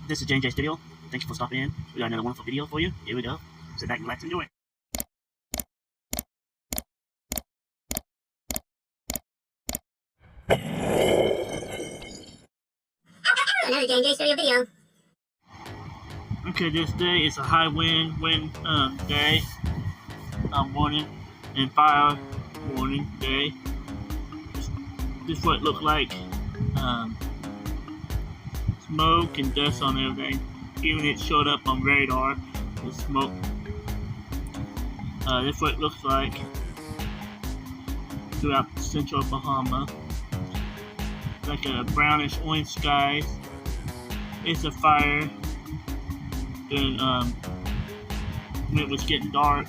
This is J&J Studio. Thank you for stopping in. We got another wonderful video for you. Here we go. Sit back, relax, and enjoy. Another J&J Studio video. Okay, this day is a high wind day, warning, and fire warning day. This is what it looked like. Smoke and dust on everything. Even it showed up on radar, the smoke. This is what it looks like throughout central Oklahoma. Like a brownish orange skies. It's a fire. Then when it was getting dark.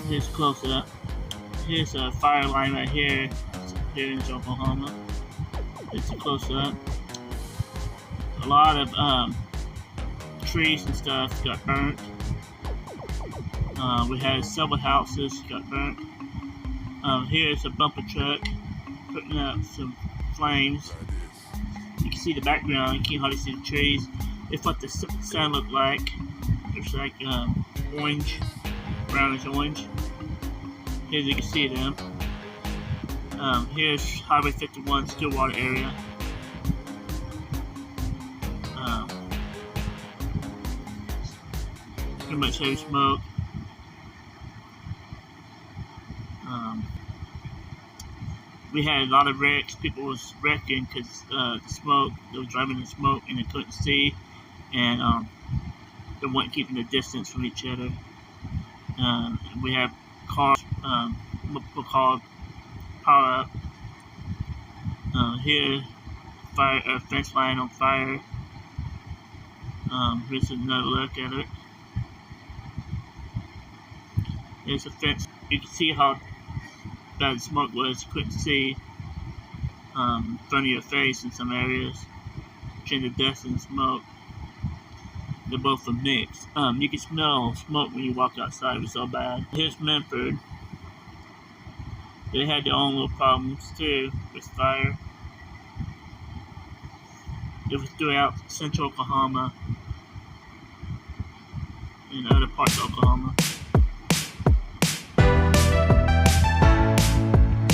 Here's close up. Here's a fire line right here. Here in Oklahoma. It's a close up. A lot of trees and stuff got burnt. We had several houses got burnt. Here's a bumper truck putting out some flames. You can see the background. You can't hardly see the trees. It's what the sun looked like. It's like orange, brownish orange. Here you can see them. Here's Highway 51 Stillwater area. Pretty much heavy smoke. We had a lot of wrecks. People was wrecking because the smoke. They were driving in smoke and they couldn't see, and they weren't keeping the distance from each other. We have cars, multiple cars power up. Here, fire, fence line on fire. Here's another look at it. There's a fence. You can see how bad the smoke was. You couldn't see in front of your face in some areas. Between the dust and smoke, they're both a mix. You can smell smoke when you walk outside. It was so bad. Here's Medford. They had their own little problems too with fire. It was throughout central Oklahoma and other parts of Oklahoma.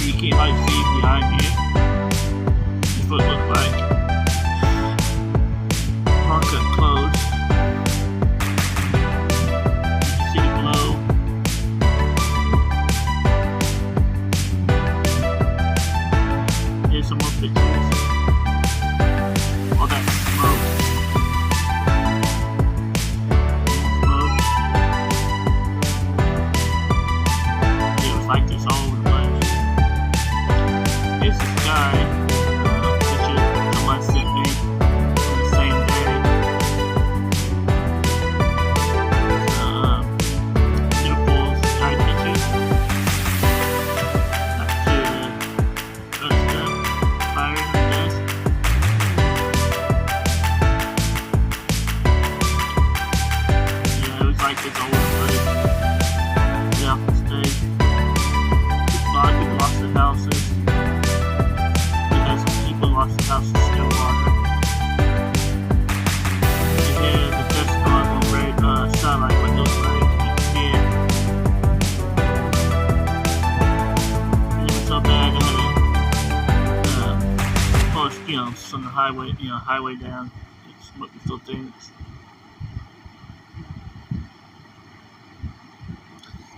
You can't hardly see behind me. This is what it looked like. Park up close. You can see the glow. Here's some more pictures. All that smoke. It was like this all over the place. Here's the sky. Picture someone sent me on the same day. Beautiful sky pictures. Back to the other stuff. Fire and dust. Yeah, it was like this all over the place. Yeah, state. A lot of people lost their houses. Lost the house in Stillwater. And here the dust storm on red satellite, what it looks like. You can see it. And it was so bad they had to post, from the highway down. Smoke was still things.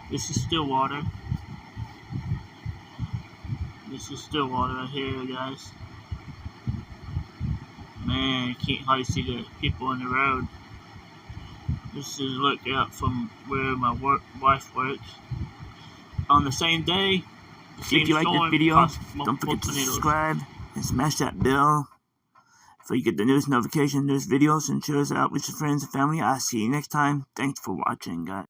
This is Stillwater. This is Stillwater right here, guys. Man, you can't hardly see the people on the road. This is a look out from where my wife works. On the same day, If you like this video, don't forget to subscribe and smash that bell so you get the newest notification, newest videos, and share us out with your friends and family. I'll see you next time. Thanks for watching, guys.